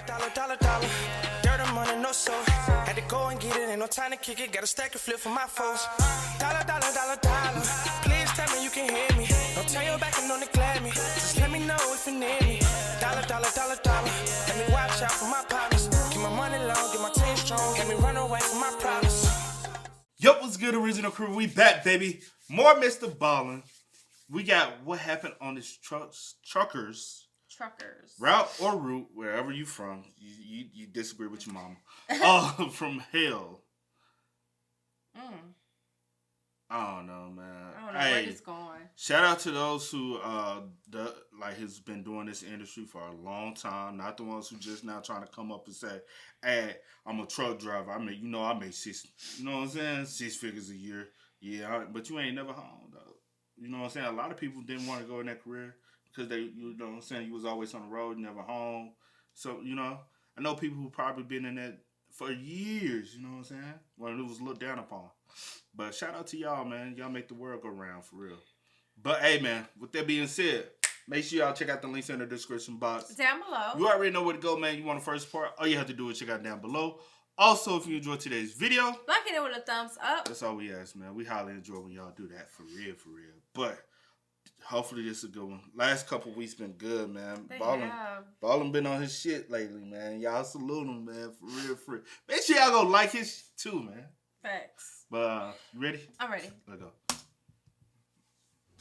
dollar. Dirt and money, no soul. Had to go and get it, ain't no time to kick it. Got a stack of flip for my foes. Dollar. Please tell me you can hear me. Don't turn your back and don't neglect me. Just let me know if you need me. Dollar. Let me watch out for my partners. Keep my money long, get my team strong. Let me run away from my problems. Yup, what's good, original crew? We back, baby. More Mr. Ballen. We got what happened on this truckers route or route, wherever you from. You disagree with your mama. From hell. I don't know, man. I don't know where it's going. Shout out to those who has been doing this industry for a long time. Not the ones who just now trying to come up and say, "Hey, I'm a truck driver. I make six. You know what I'm saying? 6 figures a year. Yeah, but you ain't never home though. You know what I'm saying? A lot of people didn't want to go in that career because you know what I'm saying, you was always on the road, never home. So, you know, I know people who probably been in that for years, you know what I'm saying? When it was looked down upon. But shout out to y'all, man. Y'all make the world go round for real. But hey, man, with that being said, make sure y'all check out the links in the description box. Down below. You already know where to go, man. You want the first part? All you have to do is check out down below. Also, if you enjoyed today's video, like it with a thumbs up. That's all we ask, man. We highly enjoy when y'all do that, for real. But hopefully this is a good one. Last couple weeks been good, man. Ballen been on his shit lately, man. Y'all salute him, man, for real. Make sure y'all go like his too, man. Facts. But you ready? I'm ready. Let's go.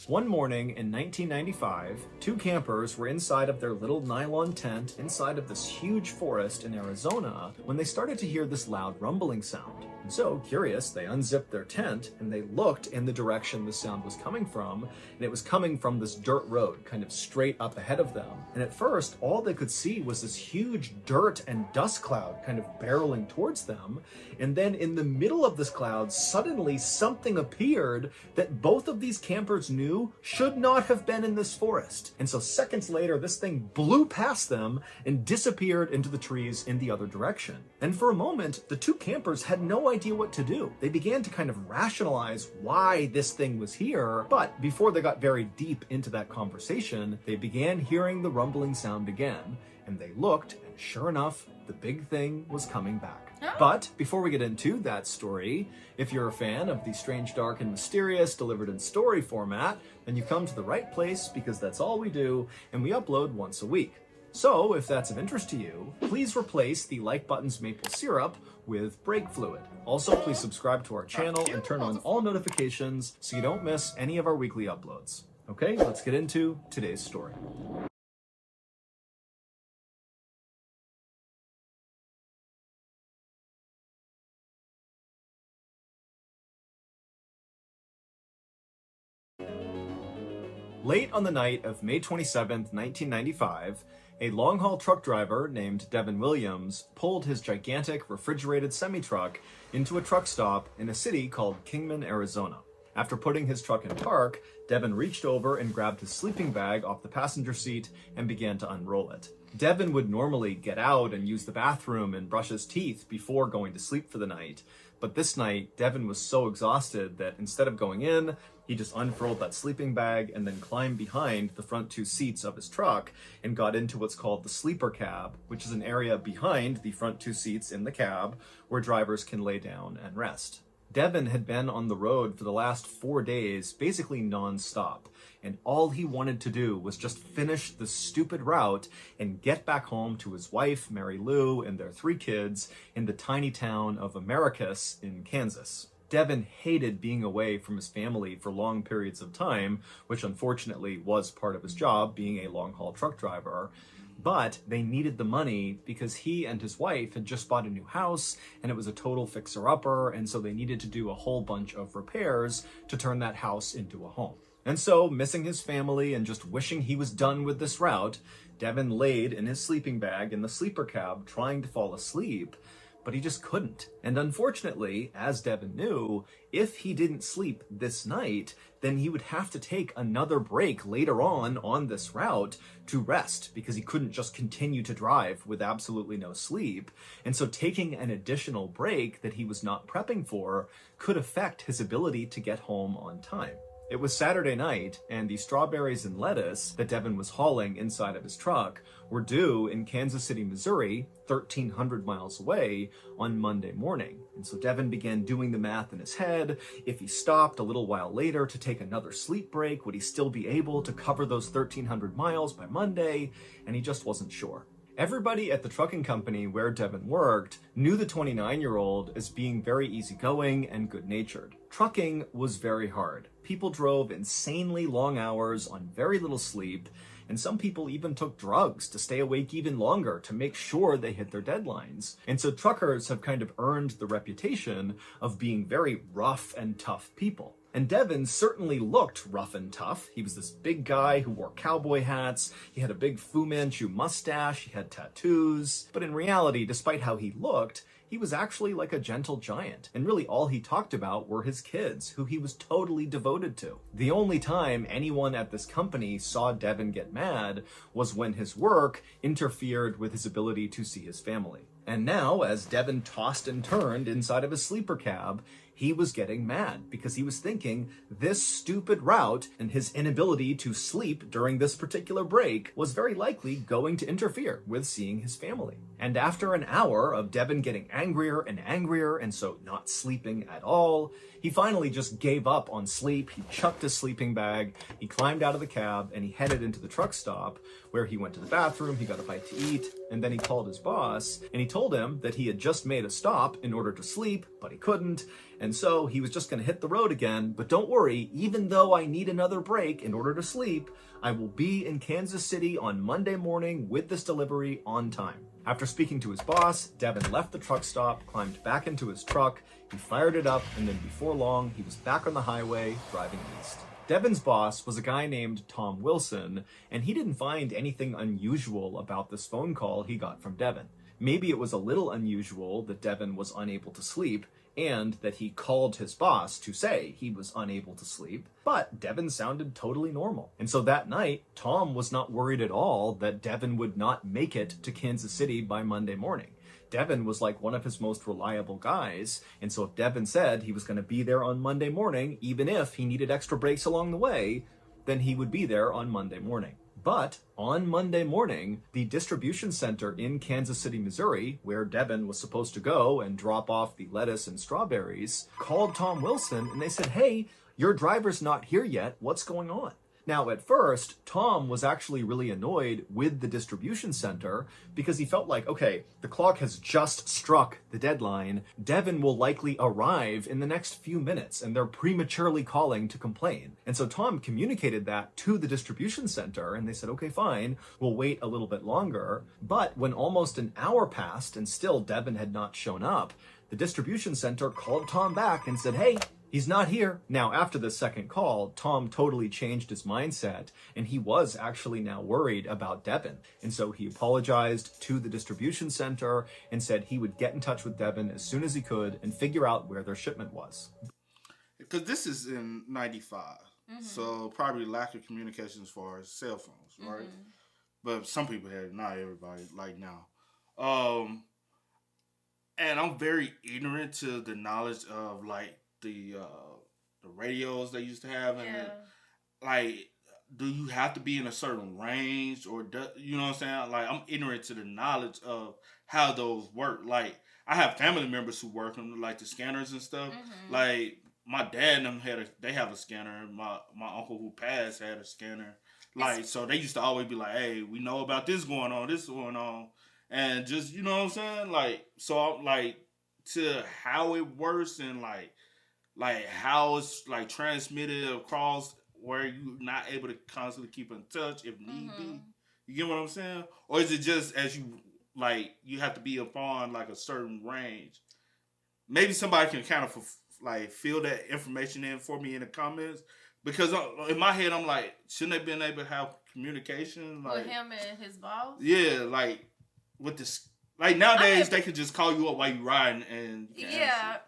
One morning in 1995, two campers were inside of their little nylon tent inside of this huge forest in Arizona when they started to hear this loud rumbling sound. And so, curious, they unzipped their tent and they looked in the direction the sound was coming from, and it was coming from this dirt road, kind of straight up ahead of them. And at first, all they could see was this huge dirt and dust cloud kind of barreling towards them. And then in the middle of this cloud, suddenly something appeared that both of these campers knew should not have been in this forest. And so seconds later, this thing blew past them and disappeared into the trees in the other direction. And for a moment, the two campers had no idea what to do. They began to kind of rationalize why this thing was here, but before they got very deep into that conversation, they began hearing the rumbling sound again, and they looked, and sure enough, the big thing was coming back. But before we get into that story, if you're a fan of the strange, dark, and mysterious delivered in story format, then you've come to the right place, because that's all we do, and we upload once a week. So if that's of interest to you, please replace the like button's maple syrup with brake fluid. Also, please subscribe to our channel and turn on all notifications so you don't miss any of our weekly uploads. Okay, let's get into today's story. Late on the night of May 27th, 1995, a long-haul truck driver named Devin Williams pulled his gigantic refrigerated semi-truck into a truck stop in a city called Kingman, Arizona. After putting his truck in park, Devin reached over and grabbed his sleeping bag off the passenger seat and began to unroll it. Devin would normally get out and use the bathroom and brush his teeth before going to sleep for the night, but this night, Devin was so exhausted that instead of going in, he just unfurled that sleeping bag and then climbed behind the front two seats of his truck and got into what's called the sleeper cab, which is an area behind the front two seats in the cab where drivers can lay down and rest. Devin had been on the road for the last 4 days, basically non-stop, and all he wanted to do was just finish the stupid route and get back home to his wife, Mary Lou, and their 3 kids in the tiny town of Americus in Kansas. Devin hated being away from his family for long periods of time, which unfortunately was part of his job, being a long-haul truck driver. But they needed the money because he and his wife had just bought a new house and it was a total fixer-upper, and so they needed to do a whole bunch of repairs to turn that house into a home. And so, missing his family and just wishing he was done with this route, Devin laid in his sleeping bag in the sleeper cab trying to fall asleep, but he just couldn't. And unfortunately, as Devin knew, if he didn't sleep this night, then he would have to take another break later on this route to rest, because he couldn't just continue to drive with absolutely no sleep. And so taking an additional break that he was not prepping for could affect his ability to get home on time. It was Saturday night, and the strawberries and lettuce that Devin was hauling inside of his truck were due in Kansas City, Missouri, 1,300 miles away, on Monday morning. And so Devin began doing the math in his head. If he stopped a little while later to take another sleep break, would he still be able to cover those 1,300 miles by Monday? And he just wasn't sure. Everybody at the trucking company where Devin worked knew the 29-year-old as being very easygoing and good-natured. Trucking was very hard. People drove insanely long hours on very little sleep, and some people even took drugs to stay awake even longer to make sure they hit their deadlines. And so truckers have kind of earned the reputation of being very rough and tough people. And Devin certainly looked rough and tough. He was this big guy who wore cowboy hats. He had a big Fu Manchu mustache. He had tattoos. But in reality, despite how he looked, he was actually like a gentle giant. And really all he talked about were his kids, who he was totally devoted to. The only time anyone at this company saw Devin get mad was when his work interfered with his ability to see his family. And now, as Devin tossed and turned inside of his sleeper cab, he was getting mad because he was thinking this stupid route and his inability to sleep during this particular break was very likely going to interfere with seeing his family. And after an hour of Devin getting angrier and so not sleeping at all, he finally just gave up on sleep. He chucked his sleeping bag, he climbed out of the cab, and he headed into the truck stop where he went to the bathroom, he got a bite to eat, and then he called his boss and he told him that he had just made a stop in order to sleep, but he couldn't. And so he was just going to hit the road again. But don't worry, even though I need another break in order to sleep, I will be in Kansas City on Monday morning with this delivery on time. After speaking to his boss, Devin left the truck stop, climbed back into his truck, he fired it up, and then before long, he was back on the highway driving east. Devin's boss was a guy named Tom Wilson, and he didn't find anything unusual about this phone call he got from Devin. Maybe it was a little unusual that Devin was unable to sleep, and that he called his boss to say he was unable to sleep, but Devin sounded totally normal. And so that night, Tom was not worried at all that Devin would not make it to Kansas City by Monday morning. Devin was like one of his most reliable guys, and so if Devin said he was going to be there on Monday morning, even if he needed extra breaks along the way, then he would be there on Monday morning. But on Monday morning, the distribution center in Kansas City, Missouri, where Devin was supposed to go and drop off the lettuce and strawberries, called Tom Wilson and they said, "Hey, your driver's not here yet. What's going on?" Now, at first, Tom was actually really annoyed with the distribution center because he felt like, okay, the clock has just struck the deadline. Devin will likely arrive in the next few minutes, and they're prematurely calling to complain. And so Tom communicated that to the distribution center, and they said, okay, fine, we'll wait a little bit longer. But when almost an hour passed and still Devin had not shown up, the distribution center called Tom back and said, hey, he's not here. Now, after the second call, Tom totally changed his mindset, and he was actually now worried about Devin. And so he apologized to the distribution center and said he would get in touch with Devin as soon as he could and figure out where their shipment was. Because this is in 95, so probably lack of communication as far as cell phones, right? But some people had it, not everybody, like now. And I'm very ignorant to the knowledge of, like, the radios they used to have, and like, do you have to be in a certain range, or you know what I'm saying? Like, I'm ignorant to the knowledge of how those work. Like, I have family members who work on like the scanners and stuff. Like, my dad and them they have a scanner. My uncle who passed had a scanner. Like, so they used to always be like, "Hey, we know about this going on," and just, you know what I'm saying? Like, so I'm like, to how it works and like how it's like transmitted across where you're not able to constantly keep in touch if need be. You get what I'm saying? Or is it just as you like, you have to be upon like a certain range? Maybe somebody can kind of like fill that information in for me in the comments, because in my head I'm like, shouldn't they been able to have communication like with him and his boss? Yeah, like with this. Like, nowadays, they could just call you up while you riding and you can answer.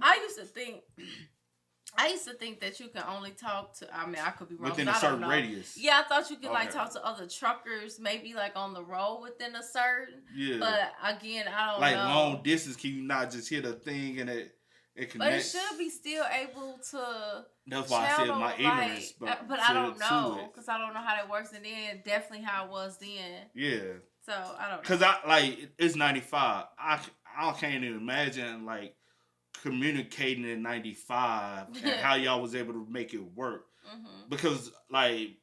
I used to think that you can only talk to, I mean, I could be wrong. Within a certain radius. Yeah, I thought you could like talk to other truckers, maybe like on the road within a certain. Yeah. But again, I don't know. Like long distance, can you not just hit a thing and it But it connects. should be still able to. That's why I said my ignorance. But I don't know because I don't know how that works, and then definitely how it was then. Yeah. So I don't know. Because it's 95. I can't even imagine like communicating in 95 and how y'all was able to make it work. Because like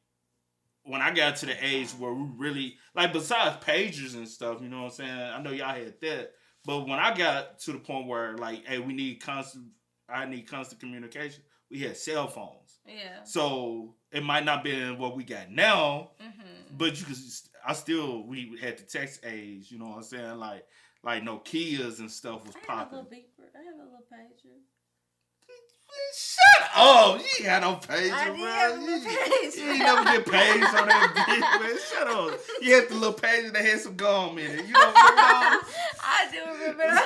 when I got to the age where we really like besides pagers and stuff, you know what I'm saying? I know y'all had that, but when I got to the point where like, hey, I need constant communication. We had cell phones. Yeah. So it might not be what we got now, but we had the text age, you know what I'm saying? Like Nokias and stuff was popping. I have a little pager. Shut up! You ain't got no pager, I bro. did have a little page. You ain't never get paged on that bitch, man. Shut up. You had the little pager that had some gum in it. You don't remember? I do remember.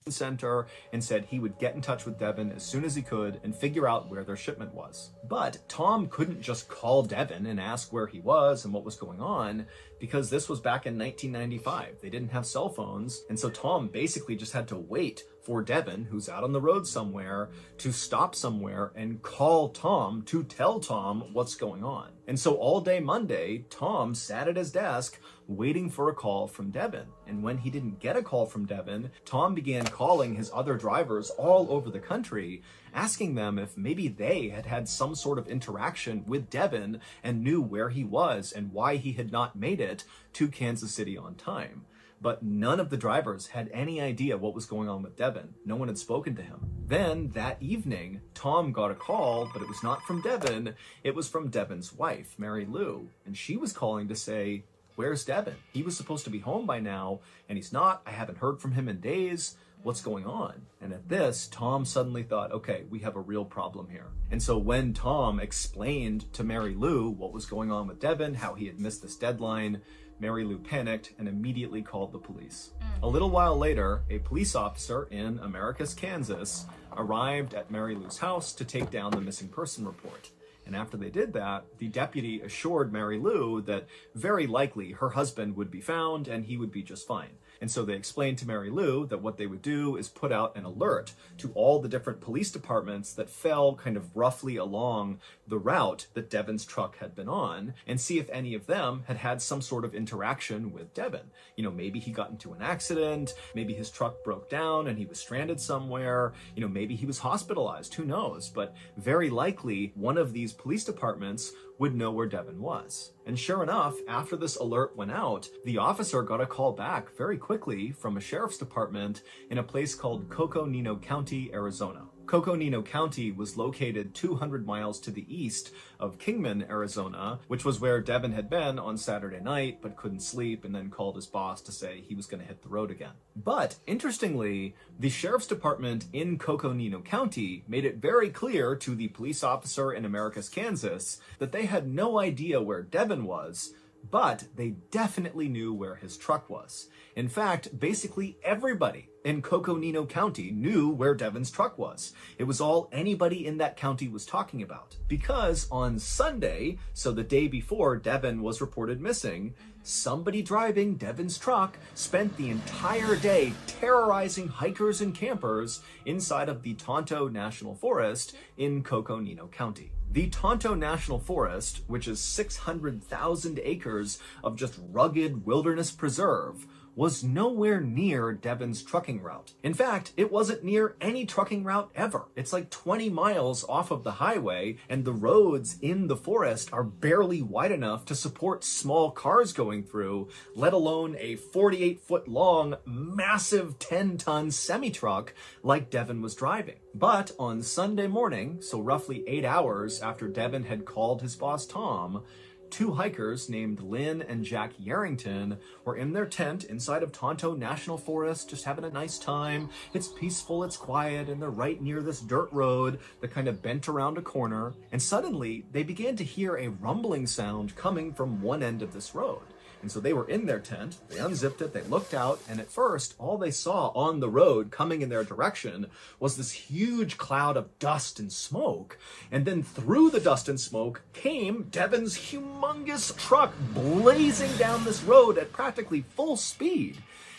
Center and said he would get in touch with Devin as soon as he could and figure out where their shipment was. But Tom couldn't just call Devin and ask where he was and what was going on because this was back in 1995. They didn't have cell phones, and so Tom basically just had to wait for Devin, who's out on the road somewhere, to stop somewhere and call Tom to tell Tom what's going on. And so all day Monday, Tom sat at his desk waiting for a call from Devin. And when he didn't get a call from Devin, Tom began calling his other drivers all over the country, asking them if maybe they had had some sort of interaction with Devin and knew where he was and why he had not made it to Kansas City on time. But none of the drivers had any idea what was going on with Devin. No one had spoken to him. Then, that evening, Tom got a call, but it was not from Devin. It was from Devin's wife, Mary Lou. And she was calling to say, where's Devin? He was supposed to be home by now, and he's not. I haven't heard from him in days. What's going on? And at this, Tom suddenly thought, okay, we have a real problem here. And so when Tom explained to Mary Lou what was going on with Devin, how he had missed this deadline, Mary Lou panicked and immediately called the police. A little while later, a police officer in Americus, Kansas, arrived at Mary Lou's house to take down the missing person report. And after they did that, the deputy assured Mary Lou that very likely her husband would be found and he would be just fine. And so they explained to Mary Lou that what they would do is put out an alert to all the different police departments that fell kind of roughly along the route that Devin's truck had been on and see if any of them had had some sort of interaction with Devin. You know, maybe he got into an accident, maybe his truck broke down and he was stranded somewhere, you know, maybe he was hospitalized, who knows? But very likely one of these police departments would know where Devin was. And sure enough, after this alert went out, the officer got a call back very quickly from a sheriff's department in a place called Coconino County, Arizona. Coconino County was located 200 miles to the east of Kingman, Arizona, which was where Devin had been on Saturday night but couldn't sleep and then called his boss to say he was going to hit the road again. But interestingly, the sheriff's department in Coconino County made it very clear to the police officer in Americus, Kansas, that they had no idea where Devin was, but they definitely knew where his truck was. In fact, basically everybody in Coconino County knew where Devin's truck was. It was all anybody in that county was talking about. Because on Sunday, so the day before Devin was reported missing, somebody driving Devin's truck spent the entire day terrorizing hikers and campers inside of the Tonto National Forest in Coconino County. The Tonto National Forest, which is 600,000 acres of just rugged wilderness preserve, was nowhere near Devin's trucking route. In fact, it wasn't near any trucking route ever. It's like 20 miles off of the highway, and the roads in the forest are barely wide enough to support small cars going through, let alone a 48-foot long, massive 10-ton semi-truck like Devin was driving. But on Sunday morning, so roughly 8 hours after Devin had called his boss Tom, two hikers named Lynn and Jack Yarrington were in their tent inside of Tonto National Forest, just having a nice time. It's peaceful, it's quiet, and they're right near this dirt road that kind of bent around a corner. And suddenly, they began to hear a rumbling sound coming from one end of this road. And so they were in their tent, they unzipped it, they looked out, and at first, all they saw on the road coming in their direction was this huge cloud of dust and smoke. And then through the dust and smoke came Devin's humongous truck blazing down this road at practically full speed.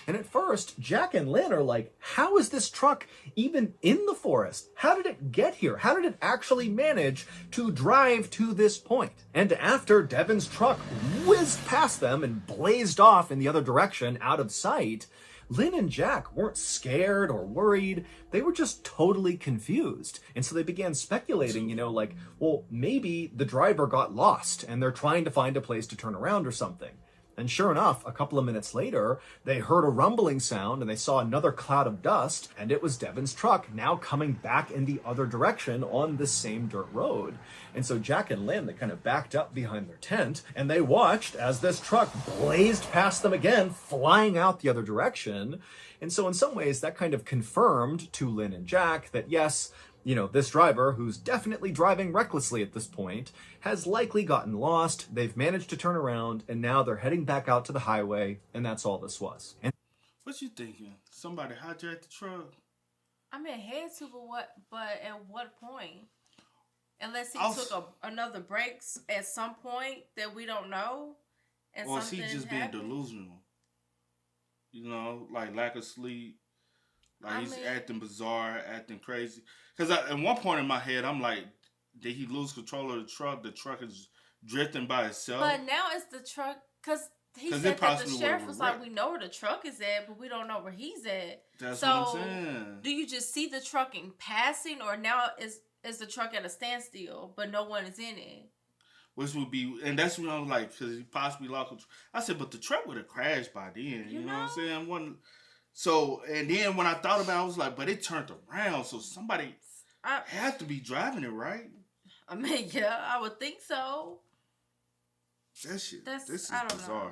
And at first, Jack and Lynn are like, how is this truck even in the forest? How did it get here? How did it actually manage to drive to this point? And after Devin's truck whizzed past them and blazed off in the other direction out of sight, Lynn and Jack weren't scared or worried. They were just totally confused. And so they began speculating, like, well, maybe the driver got lost and they're trying to find a place to turn around or something. And sure enough, a couple of minutes later, they heard a rumbling sound and they saw another cloud of dust, and it was Devin's truck now coming back in the other direction on the same dirt road. And so Jack and Lynn, they kind of backed up behind their tent and they watched as this truck blazed past them again, flying out the other direction. And so in some ways, that kind of confirmed to Lynn and Jack that yes, this driver, who's definitely driving recklessly at this point, has likely gotten lost. They've managed to turn around, and now they're heading back out to the highway, and that's all this was. And what you thinking? Somebody hijacked the truck? I mean, had to, but at what point? Unless he took another break at some point that we don't know, and or is he something just happened? being delusional? Like lack of sleep. Like he's acting bizarre, acting crazy. Because at one point in my head, I'm like, did he lose control of the truck? The truck is drifting by itself. But now it's the truck, because he said that the sheriff was like, we know where the truck is at, but we don't know where he's at. That's what I'm saying. Do you just see the truck in passing, or now is the truck at a standstill, but no one is in it? Which would be, and that's when I was like, because he possibly lost control. I said, but the truck would have crashed by then. You know what I'm saying? So, and then when I thought about it, I was like, but it turned around, so somebody had to be driving it, right? I mean, yeah, I would think so. This is bizarre. Know.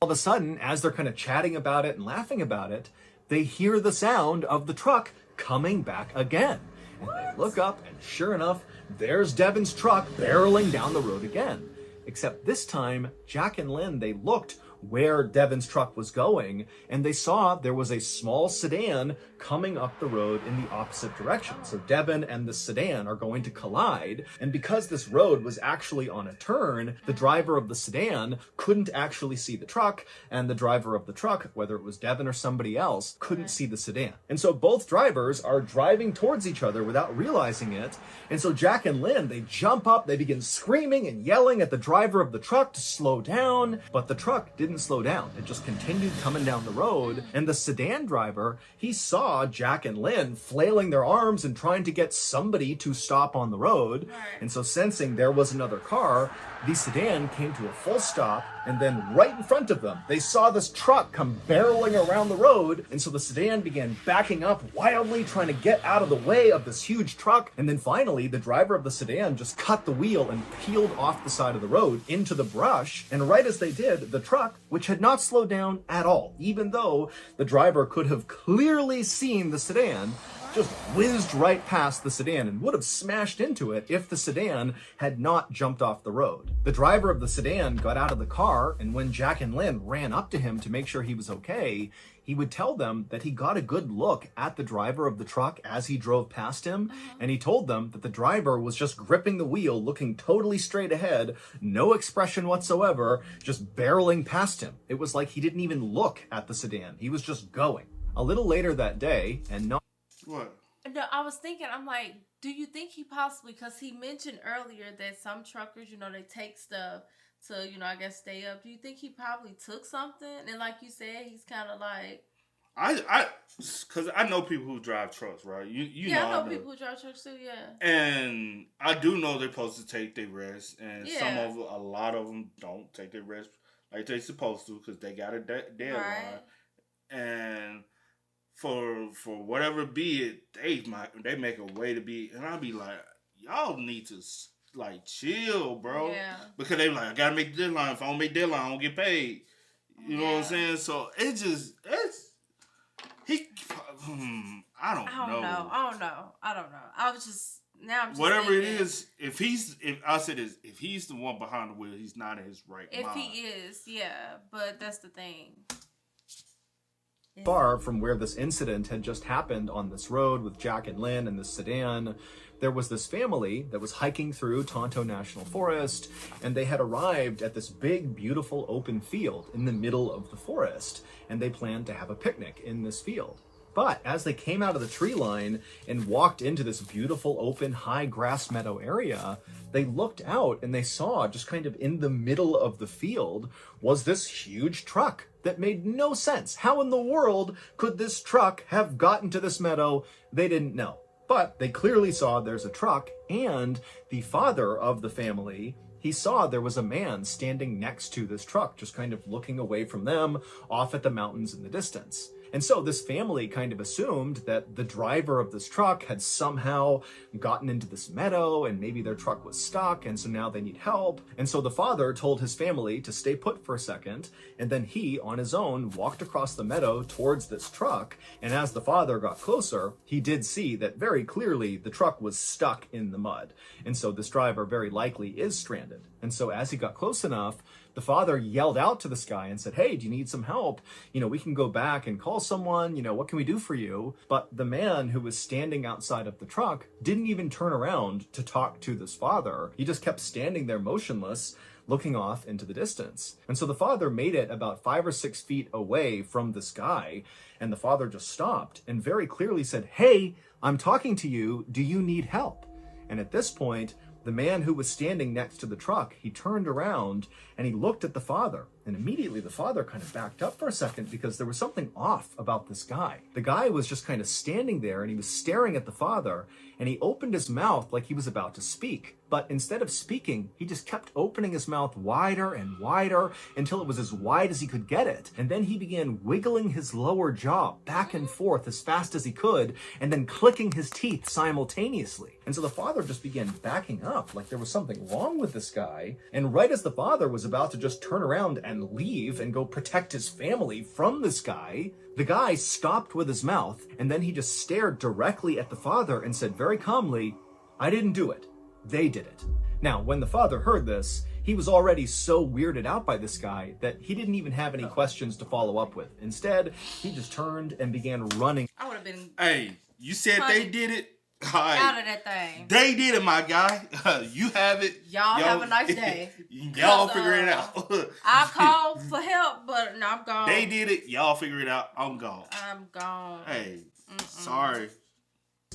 All of a sudden, as they're kind of chatting about it and laughing about it, they hear the sound of the truck coming back again. And they look up, and sure enough, there's Devin's truck barreling down the road again. Except this time, Jack and Lynn, they looked where Devin's truck was going, and they saw there was a small sedan coming up the road in the opposite direction. So Devin and the sedan are going to collide, and because this road was actually on a turn, the driver of the sedan couldn't actually see the truck, and the driver of the truck, whether it was Devin or somebody else, couldn't see the sedan. And so both drivers are driving towards each other without realizing it, and so Jack and Lynn, they jump up, they begin screaming and yelling at the driver of the truck to slow down, but the truck didn't slow down. It just continued coming down the road, and the sedan driver, he saw Jack and Lynn flailing their arms and trying to get somebody to stop on the road. Right. And so sensing there was another car, the sedan came to a full stop, and then right in front of them, they saw this truck come barreling around the road, and so the sedan began backing up wildly, trying to get out of the way of this huge truck, and then finally, the driver of the sedan just cut the wheel and peeled off the side of the road into the brush, and right as they did, the truck, which had not slowed down at all, even though the driver could have clearly seen the sedan, just whizzed right past the sedan and would have smashed into it if the sedan had not jumped off the road. The driver of the sedan got out of the car, and when Jack and Lynn ran up to him to make sure he was okay, he would tell them that he got a good look at the driver of the truck as he drove past him, and he told them that the driver was just gripping the wheel, looking totally straight ahead, no expression whatsoever, just barreling past him. It was like he didn't even look at the sedan. He was just going. A little later that day, and not... What? No, I was thinking, I'm like, do you think he possibly, because he mentioned earlier that some truckers, they take stuff to, I guess stay up. Do you think he probably took something? And like you said, he's kind of like... Because I know people who drive trucks, right? I know people who drive trucks too, yeah. And I do know they're supposed to take their rest, and a lot of them don't take their rest like they're supposed to because they got a deadline. Right. And... For whatever be it, they make a way to be, and I'll be like, y'all need to like chill, bro. Yeah. Because they like, I gotta make the deadline. If I don't make the deadline, I don't get paid. You know what I'm saying? So I don't know. I was just whatever thinking, it is. If he's the one behind the wheel, he's not in his right mind. If he is, yeah. But that's the thing. Far from where this incident had just happened on this road with Jack and Lynn and the sedan, there was this family that was hiking through Tonto National Forest, and they had arrived at this big, beautiful open field in the middle of the forest, and they planned to have a picnic in this field. But as they came out of the tree line and walked into this beautiful open high grass meadow area, they looked out and they saw, just kind of in the middle of the field, was this huge truck that made no sense. How in the world could this truck have gotten to this meadow? They didn't know. But they clearly saw there's a truck, and the father of the family, he saw there was a man standing next to this truck, just kind of looking away from them off at the mountains in the distance. And so this family kind of assumed that the driver of this truck had somehow gotten into this meadow and maybe their truck was stuck, and so now they need help. And so the father told his family to stay put for a second, and then he, on his own, walked across the meadow towards this truck. And as the father got closer, he did see that very clearly the truck was stuck in the mud. And so this driver very likely is stranded. And so as he got close enough, the father yelled out to this guy and said, "Hey, do you need some help? We can go back and call someone. What can we do for you?" But the man who was standing outside of the truck didn't even turn around to talk to this father. He just kept standing there motionless, looking off into the distance. And so the father made it about 5 or 6 feet away from this guy, and the father just stopped and very clearly said, "Hey, I'm talking to you. Do you need help?" And at this point, the man who was standing next to the truck, he turned around and he looked at the father. And immediately the father kind of backed up for a second because there was something off about this guy. The guy was just kind of standing there and he was staring at the father, and he opened his mouth like he was about to speak. But instead of speaking, he just kept opening his mouth wider and wider until it was as wide as he could get it. And then he began wiggling his lower jaw back and forth as fast as he could, and then clicking his teeth simultaneously. And so the father just began backing up like there was something wrong with this guy. And right as the father was about to just turn around and leave and go protect his family from this guy, the guy stopped with his mouth, and then he just stared directly at the father and said very calmly, "I didn't do it. They did it." Now, when the father heard this, he was already so weirded out by this guy that he didn't even have any questions to follow up with. Instead, he just turned and began running. I would have been Hey, you said they did it? out of that thing. They did it, my guy. You have it. Y'all have a nice day. Y'all figure it out. I called for help, but no, I'm gone. They did it. Y'all figure it out. I'm gone. I'm gone. Hey, sorry.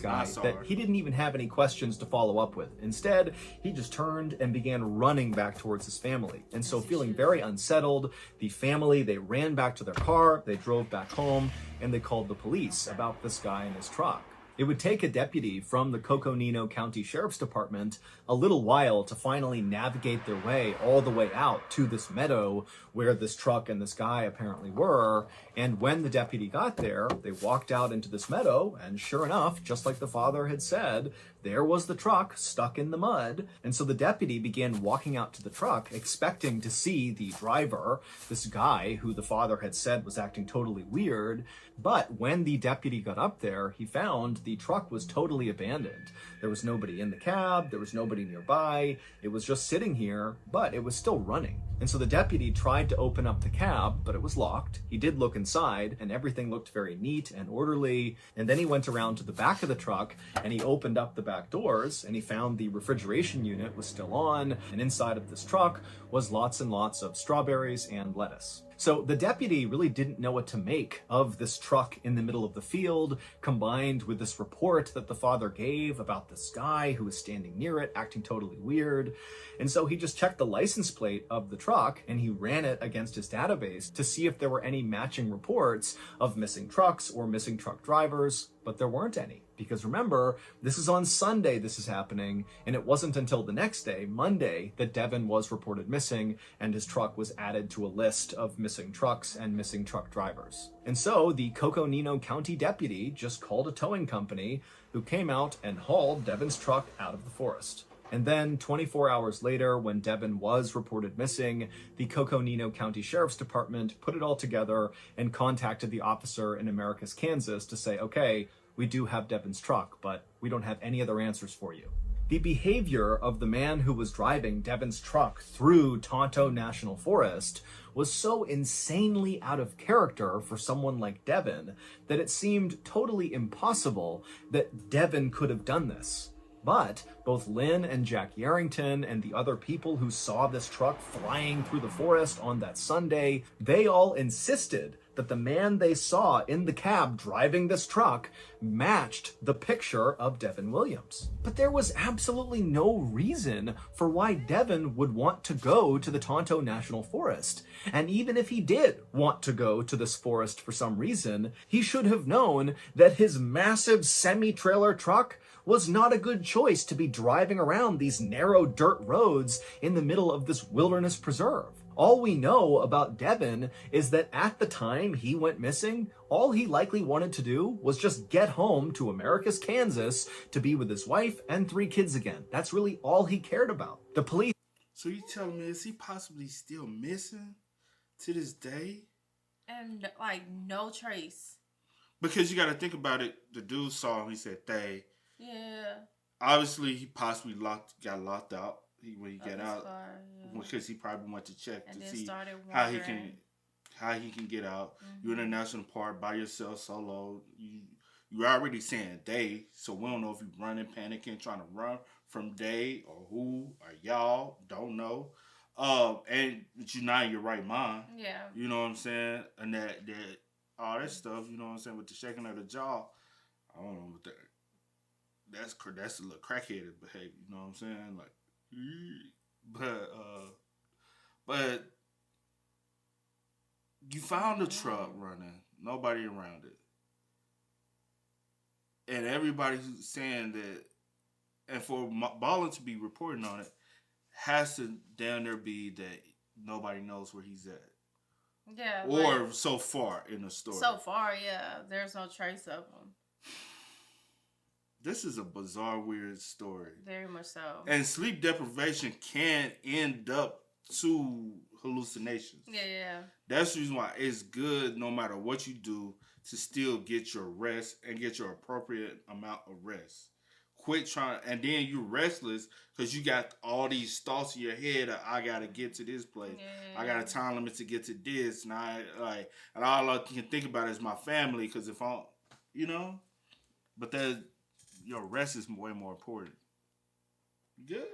Guy Not sorry. that he didn't even have any questions to follow up with. Instead, he just turned and began running back towards his family. And so feeling very unsettled, the family, they ran back to their car, they drove back home, and they called the police about this guy and his truck. It would take a deputy from the Coconino County Sheriff's Department a little while to finally navigate their way all the way out to this meadow where this truck and this guy apparently were. And when the deputy got there, they walked out into this meadow, and sure enough, just like the father had said, there was the truck stuck in the mud. And so the deputy began walking out to the truck, expecting to see the driver, this guy who the father had said was acting totally weird. But when the deputy got up there, he found the truck was totally abandoned. There was nobody in the cab, there was nobody nearby. It was just sitting here, but it was still running. And so the deputy tried to open up the cab, but it was locked. He did look inside, and everything looked very neat and orderly. And then he went around to the back of the truck, and he opened up the back doors, and he found the refrigeration unit was still on, and inside of this truck was lots and lots of strawberries and lettuce. So the deputy really didn't know what to make of this truck in the middle of the field, combined with this report that the father gave about this guy who was standing near it, acting totally weird. And so he just checked the license plate of the truck, and he ran it against his database to see if there were any matching reports of missing trucks or missing truck drivers, but there weren't any. Because remember, this is on Sunday this is happening, and it wasn't until the next day, Monday, that Devin was reported missing, and his truck was added to a list of missing trucks and missing truck drivers. And so the Coconino County deputy just called a towing company who came out and hauled Devin's truck out of the forest. And then 24 hours later, when Devin was reported missing, the Coconino County Sheriff's Department put it all together and contacted the officer in Americus, Kansas to say, okay, we do have Devin's truck, but we don't have any other answers for you. The behavior of the man who was driving Devin's truck through Tonto National Forest was so insanely out of character for someone like Devin that it seemed totally impossible that Devin could have done this. But both Lynn and Jack Yarrington and the other people who saw this truck flying through the forest on that Sunday, they all insisted that the man they saw in the cab driving this truck matched the picture of Devin Williams. But there was absolutely no reason for why Devin would want to go to the Tonto National Forest. And even if he did want to go to this forest for some reason, he should have known that his massive semi-trailer truck was not a good choice to be driving around these narrow dirt roads in the middle of this wilderness preserve. All we know about Devin is that at the time he went missing, all he likely wanted to do was just get home to America's Kansas to be with his wife and 3 kids again. That's really all he cared about. The police... So you telling me, is he possibly still missing to this day? And, like, no trace. Because you got to think about it. The dude saw him, he said, they. Yeah. Obviously, he possibly got locked out when he got out. Far, yeah. Because he probably went to check and to then see started how wondering. he can get out. You're in a national park by yourself, solo. You're already saying they, so we don't know if you're running, panicking, trying to run from they or who or y'all. Don't know. And you're not in your right mind. Yeah. You know what I'm saying? And that all that stuff. You know what I'm saying, with the shaking of the jaw. I don't know what that. That's a little crackheaded behavior. You know what I'm saying? Like. But you found the truck running, nobody around it, and everybody's saying that, and for Ballen to be reporting on it, has to down there be that nobody knows where he's at. Yeah. Or like, so far in the story. So far, yeah. There's no trace of him. This is a bizarre, weird story. Very much so. And sleep deprivation can end up to hallucinations. Yeah. That's the reason why it's good, no matter what you do, to still get your rest and get your appropriate amount of rest. Quit trying, and then you're restless because you got all these thoughts in your head of, I gotta get to this place. Yeah. I got a time limit to get to this, and and all I can think about is my family. Because if I'm, but that. Your rest is way more important. Good?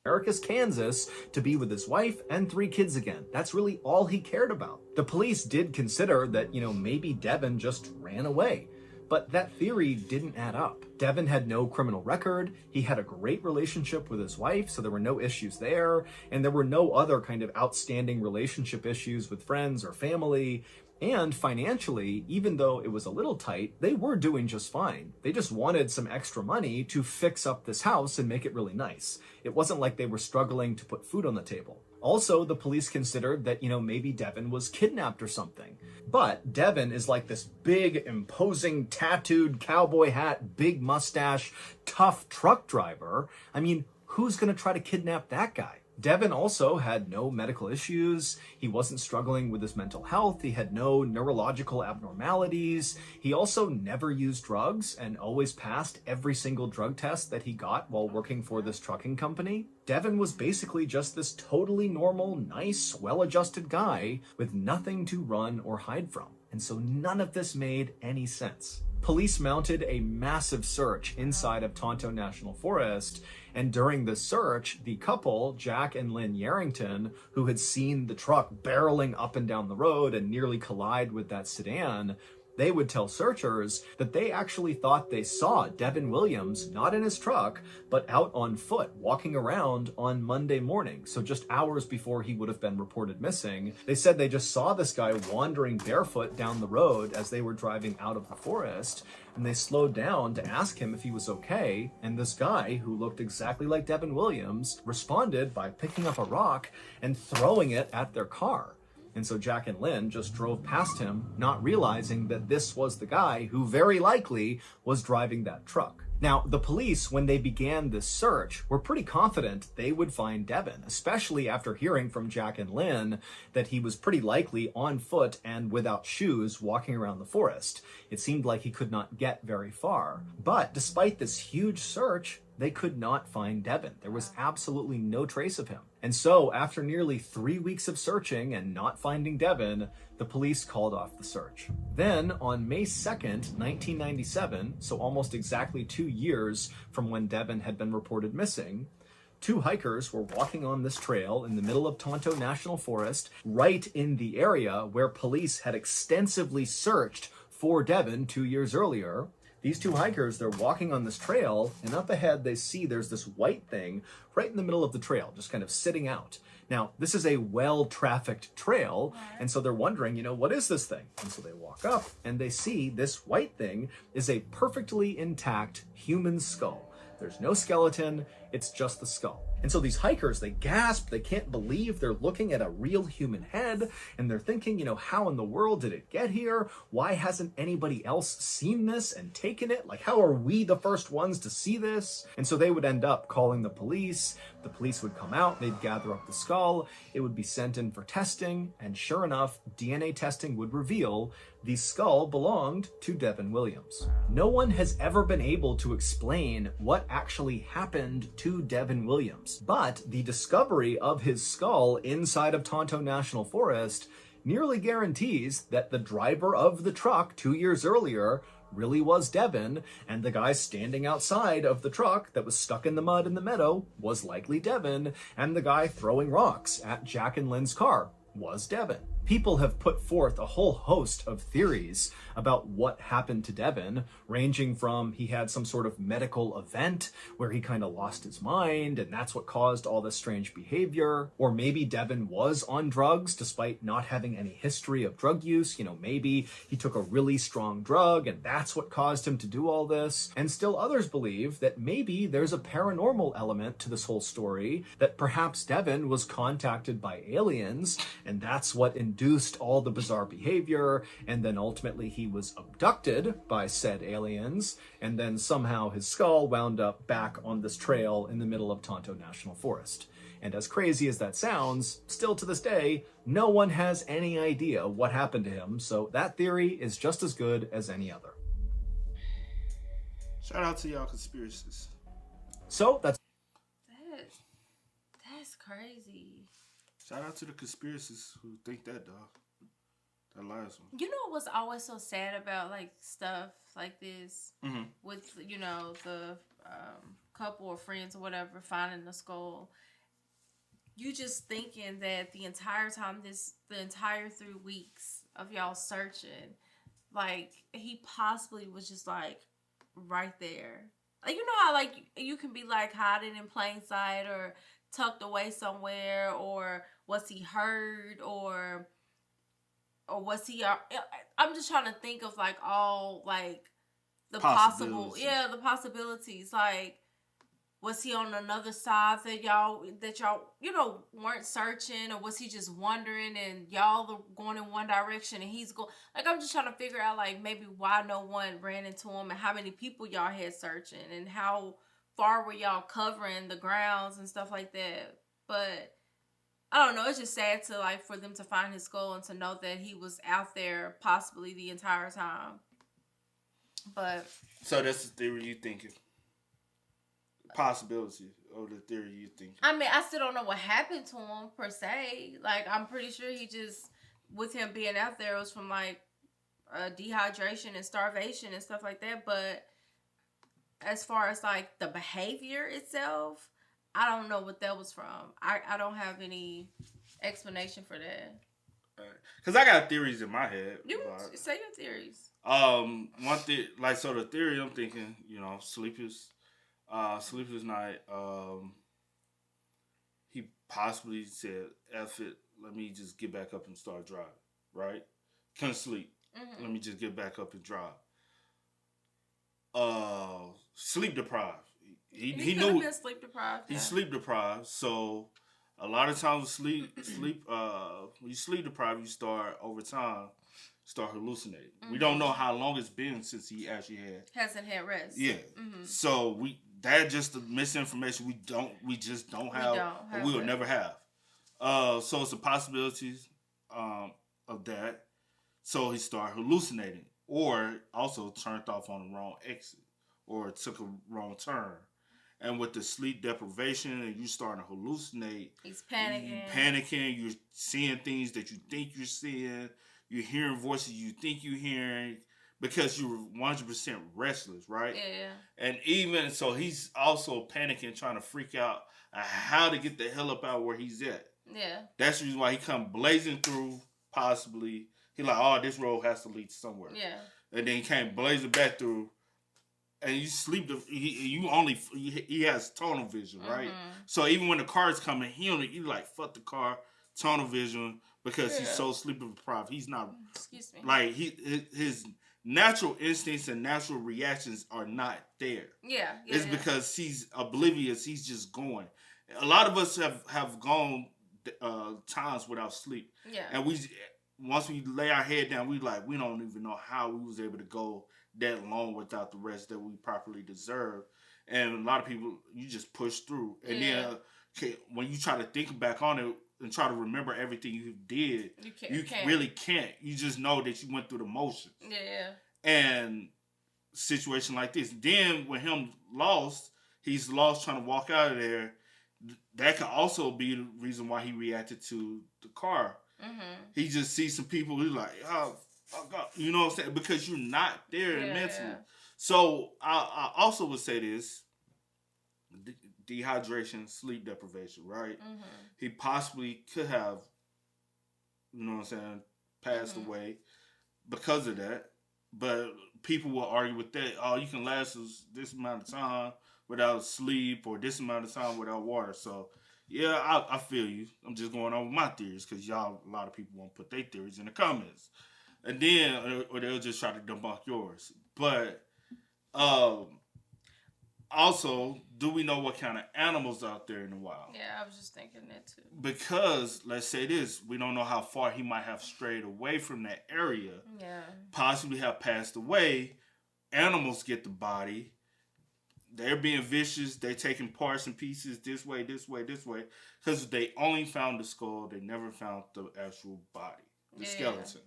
America's Kansas to be with his wife and 3 kids again. That's really all he cared about. The police did consider that, maybe Devin just ran away. But that theory didn't add up. Devin had no criminal record, he had a great relationship with his wife, so there were no issues there, and there were no other kind of outstanding relationship issues with friends or family. And financially, even though it was a little tight, they were doing just fine. They just wanted some extra money to fix up this house and make it really nice. It wasn't like they were struggling to put food on the table. Also, the police considered that, maybe Devin was kidnapped or something. But Devin is like this big, imposing, tattooed cowboy hat, big mustache, tough truck driver. I mean, who's gonna try to kidnap that guy? Devin also had no medical issues, he wasn't struggling with his mental health, he had no neurological abnormalities, he also never used drugs and always passed every single drug test that he got while working for this trucking company. Devin was basically just this totally normal, nice, well-adjusted guy with nothing to run or hide from. And so none of this made any sense. Police mounted a massive search inside of Tonto National Forest, and during the search, the couple, Jack and Lynn Yarrington, who had seen the truck barreling up and down the road and nearly collide with that sedan, they would tell searchers that they actually thought they saw Devin Williams, not in his truck, but out on foot, walking around on Monday morning, so just hours before he would have been reported missing. They said they just saw this guy wandering barefoot down the road as they were driving out of the forest, and they slowed down to ask him if he was okay, and this guy, who looked exactly like Devin Williams, responded by picking up a rock and throwing it at their car. And so Jack and Lynn just drove past him, not realizing that this was the guy who very likely was driving that truck. Now, the police, when they began this search, were pretty confident they would find Devin, especially after hearing from Jack and Lynn that he was pretty likely on foot and without shoes walking around the forest. It seemed like he could not get very far. But despite this huge search, they could not find Devin. There was absolutely no trace of him. And so, after nearly 3 weeks of searching and not finding Devin, the police called off the search. Then, on May 2nd, 1997, so almost exactly 2 years from when Devin had been reported missing, 2 hikers were walking on this trail in the middle of Tonto National Forest, right in the area where police had extensively searched for Devin 2 years earlier. These 2 hikers, they're walking on this trail, and up ahead they see there's this white thing right in the middle of the trail, just kind of sitting out. Now, this is a well-trafficked trail, and so they're wondering, what is this thing? And so they walk up, and they see this white thing is a perfectly intact human skull. There's no skeleton, it's just the skull. And so these hikers, they gasp, they can't believe they're looking at a real human head, and they're thinking, how in the world did it get here? Why hasn't anybody else seen this and taken it? Like, how are we the first ones to see this? And so they would end up calling the police. The police would come out, they'd gather up the skull, it would be sent in for testing, and sure enough, DNA testing would reveal the skull belonged to Devin Williams. No one has ever been able to explain what actually happened to Devin Williams, but the discovery of his skull inside of Tonto National Forest nearly guarantees that the driver of the truck 2 years earlier really was Devin, and the guy standing outside of the truck that was stuck in the mud in the meadow was likely Devin, and the guy throwing rocks at Jack and Lynn's car was Devin. People have put forth a whole host of theories about what happened to Devin, ranging from he had some sort of medical event where he kind of lost his mind and that's what caused all this strange behavior, or maybe Devin was on drugs despite not having any history of drug use. Maybe he took a really strong drug and that's what caused him to do all this. And still others believe that maybe there's a paranormal element to this whole story, that perhaps Devin was contacted by aliens and that's what induced all the bizarre behavior, and then ultimately he was abducted by said aliens, and then somehow his skull wound up back on this trail in the middle of Tonto National Forest. And as crazy as that sounds, still to this day, no one has any idea what happened to him, so that theory is just as good as any other. Shout out to y'all conspiracies. So that's crazy. Shout out to the conspiracists who think that, dog. That last one. You know what's always so sad about stuff like this with the couple or friends or whatever finding the skull. You just thinking that the entire time the entire 3 weeks of y'all searching, he possibly was just right there. How you can be hiding in plain sight or tucked away somewhere, or was he hurt, or was he? I'm just trying to think of all the possible, the possibilities. Was he on another side that y'all weren't searching, or was he just wandering and y'all are going in one direction and he's going? I'm just trying to figure out maybe why no one ran into him and how many people y'all had searching and how far were y'all covering the grounds and stuff like that. But I don't know, it's just sad to for them to find his skull and to know that he was out there possibly the entire time. But so that's the theory you thinking? Possibility of the theory you think? I mean, I still don't know what happened to him per se. I'm pretty sure he just, with him being out there, it was from dehydration and starvation and stuff like that. But as far as the behavior itself, I don't know what that was from. I don't have any explanation for that. Because I got theories in my head. You say your theories. One thing, so the theory I'm thinking, sleepless night. He possibly said, "F it, let me just get back up and start driving." Right? Couldn't sleep. Mm-hmm. Let me just get back up and drive. Sleep deprived. He knew been sleep deprived. He's sleep deprived. So a lot of times when you sleep deprived, you start hallucinating. Mm-hmm. We don't know how long it's been since he actually hasn't had rest. Yeah. Mm-hmm. So that's just the misinformation we just don't have, or we will never have. So it's a possibility of that. So he started hallucinating, or also turned off on the wrong exit, or took a wrong turn. And with the sleep deprivation and you starting to hallucinate, he's panicking. You're seeing things that you think you're seeing. You're hearing voices you think you're hearing because you're 100% restless, right? Yeah. And even so, he's also panicking, trying to freak out how to get the hell up out where he's at. Yeah. That's the reason why he come blazing through, possibly. He like, oh, this road has to lead somewhere. Yeah. And then he came blazing back through. And you sleep. He has tunnel vision, right? So even when the car is coming, he like fuck the car, tunnel vision because he's so sleep deprived. He's not. Excuse me. Like his natural instincts and natural reactions are not there. Yeah. It's because he's oblivious. He's just going. A lot of us have gone times without sleep. Yeah. And once we lay our head down, we don't even know how we was able to go that long without the rest that we properly deserve. And a lot of people, you just push through. And then when you try to think back on it and try to remember everything you did, you really can't. You just know that you went through the motions. Yeah. And situation like this. Then when he's lost trying to walk out of there. That could also be the reason why he reacted to the car. He just sees some people, he's like, oh, God. You know what I'm saying? Because you're not there mentally. Yeah. So I also would say this, dehydration, sleep deprivation, right? He possibly could have, you know what I'm saying, passed away because of that. But people will argue with that. Oh, you can last this amount of time without sleep or this amount of time without water. So, yeah, I feel you. I'm just going on with my theories because a lot of people won't put their theories in the comments. And then, or they'll just try to debunk yours. But also, do we know what kind of animals out there in the wild? Yeah, I was just thinking that too. Because, let's say this, we don't know how far he might have strayed away from that area. Yeah. Possibly have passed away. Animals get the body. They're being vicious. They're taking parts and pieces this way, this way, this way. Because they only found the skull. They never found the actual body, the skeleton.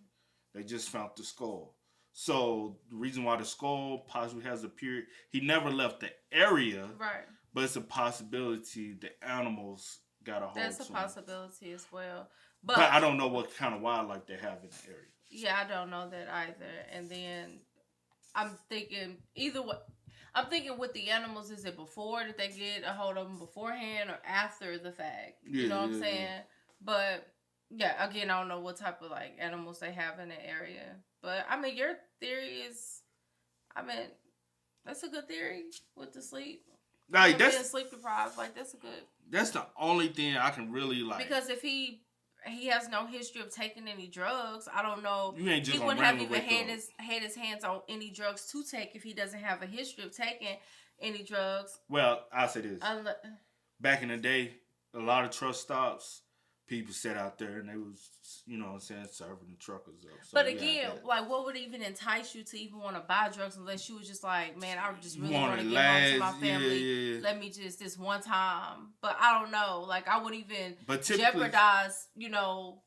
They just found the skull. So the reason why the skull possibly has appeared, he never left the area. Right. But it's a possibility the animals got a hold of him. That's a possibility as well. But I don't know what kind of wildlife they have in the area. Yeah, I don't know that either. And then I'm thinking either way. I'm thinking with the animals, is it before that they get a hold of them beforehand or after the fact? You know what I'm saying? But yeah, again, I don't know what type of like animals they have in the area. But I mean, your theory is, that's a good theory with the sleep. Like being sleep deprived, like that's a good. That's the only thing I can really like. Because if he has no history of taking any drugs, I don't know. You ain't just he wouldn't have even had his hands on any drugs to take if he doesn't have a history of taking any drugs. Well, I'll say this. Back in the day, a lot of truck stops, people sat out there and they was, you know what I'm saying, serving the truckers up. So but again, like, what would even entice you to even want to buy drugs unless you was just like, man, I just really want to get home to my family. Yeah. Let me just this one time. But I don't know. Like, I would even jeopardize, you know,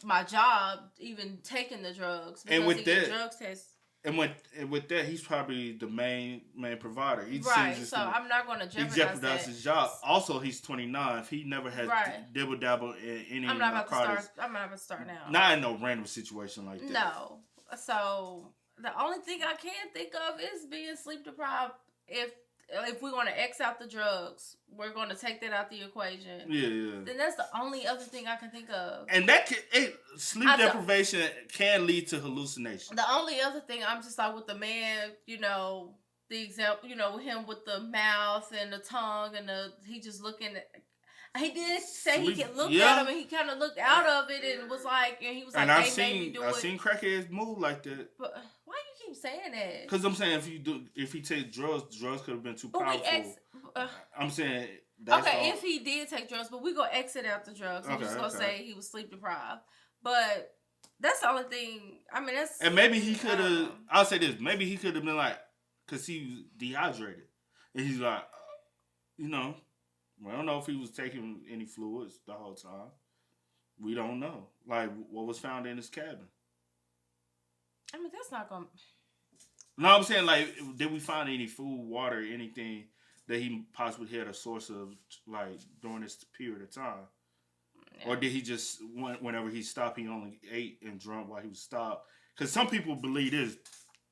my job even taking the drugs. Because and with that, drug tests. And with that, he's probably the main provider. Right, so I'm not going to jeopardize that. He jeopardized his job. Also, he's 29. If he never had dibble dabble in any narcotics. I'm not going to start now. Not in no random situation like that. No. So the only thing I can think of is being sleep deprived. If we're going to X out the drugs, we're going to take that out the equation. Yeah. Then that's the only other thing I can think of. And that sleep deprivation can lead to hallucination. The only other thing, I'm just like with the man, you know, the example, you know, him with the mouth and the tongue and he just looking at. He did say he could look at him, and he kind of looked out of it and was like, and he was like, I've seen crackheads move like that. But why you keep saying that? Because I'm saying if he takes drugs could have been too powerful. I'm saying if he did take drugs, but we gonna exit out the drugs. I'm just gonna say he was sleep deprived. But that's the only thing. I mean, that's and maybe he could have. I'll say this. Maybe he could have been like, because he was dehydrated, and he's like, you know. We don't know if he was taking any fluids the whole time. We don't know. Like, what was found in his cabin. I mean, that's not going to... No, I'm saying, like, did we find any food, water, anything that he possibly had a source of like during this period of time? Or did he just, whenever he stopped, he only ate and drank while he was stopped? Because some people believe this.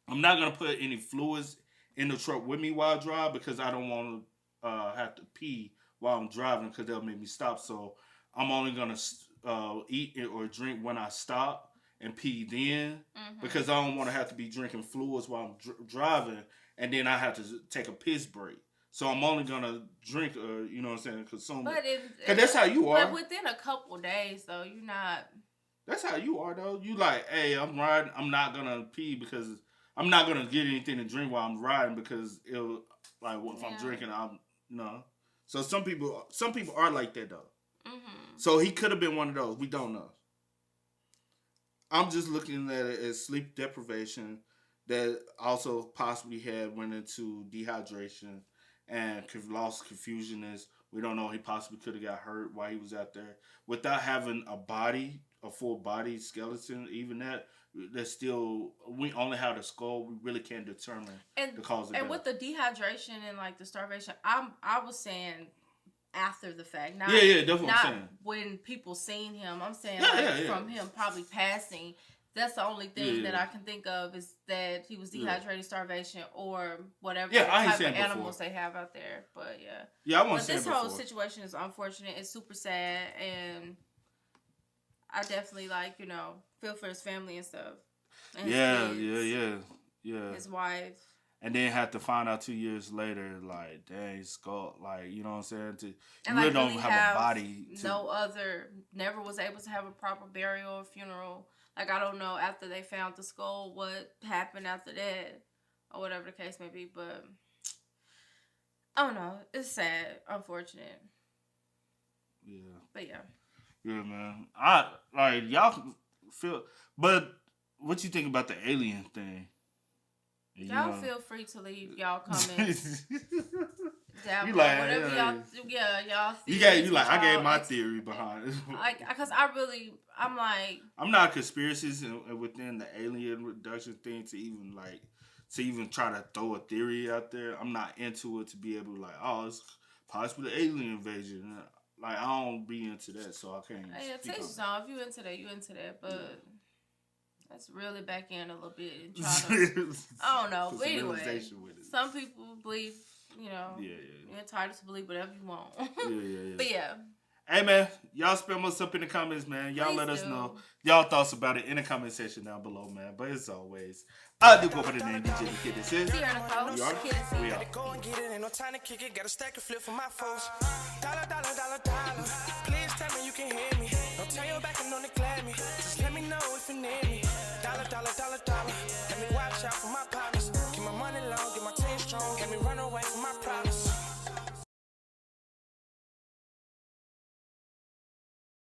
I'm not going to put any fluids in the truck with me while I drive because I don't want to have to pee while I'm driving because they'll make me stop. So I'm only going to eat it or drink when I stop and pee then because I don't want to have to be drinking fluids while I'm driving and then I have to take a piss break. So I'm only gonna drink, you know what I'm saying, consume it. Cause that's how you are. But within a couple days, though, you're not. That's how you are, though. You like, hey, I'm riding. I'm not gonna pee because I'm not gonna get anything to drink while I'm riding because it'll like if I'm drinking, I'm no. So some people are like that though. So he could have been one of those. We don't know. I'm just looking at it as sleep deprivation that also possibly went into dehydration. And lost confusionness. We don't know. He possibly could have got hurt while he was out there. Without having a full body skeleton, even that's still, we only have the skull. We really can't determine the cause of death. And with the dehydration and like the starvation, I was saying after the fact. Not, that's what not I'm saying. when people seen him. I'm saying from him probably passing. That's the only thing that I can think of is that he was dehydrated, starvation, or whatever type of animals they have out there. But I want to say this whole situation is unfortunate. It's super sad, and I definitely feel for his family and stuff. And his wife. And then have to find out 2 years later, like, dang, skull, like, you know what I'm saying? You and really don't have a body. Never was able to have a proper burial or funeral. Like, I don't know, after they found the skull, what happened after that, or whatever the case may be, but I don't know. It's sad, unfortunate. Yeah. But yeah. Yeah, man. Y'all feel, but what you think about the alien thing? Y'all feel free to leave y'all comments. You like, whatever y'all you like, I gave my theory behind it. Because I'm like, I'm not conspiracies within the alien reduction thing to even try to throw a theory out there. I'm not into it to be able to like, oh, it's possibly alien invasion. Like, I don't be into that, so I can't. Yeah, take your song. If you into that, you into that, but let's reel it back in a little bit and try to. I don't know, but anyway, some people believe. You're entitled to believe whatever you want. But yeah. Hey, man, y'all spam us up in the comments, man. Y'all let us know y'all thoughts about it in the comment section down below, man. But as always, I do go by the name DJ The Kid This Is. We are. Go and get it, ain't no time to kick it. Got a stack of flip for my foes. Dollar. Please tell me you can hear me. Don't turn your back and don't neglect me.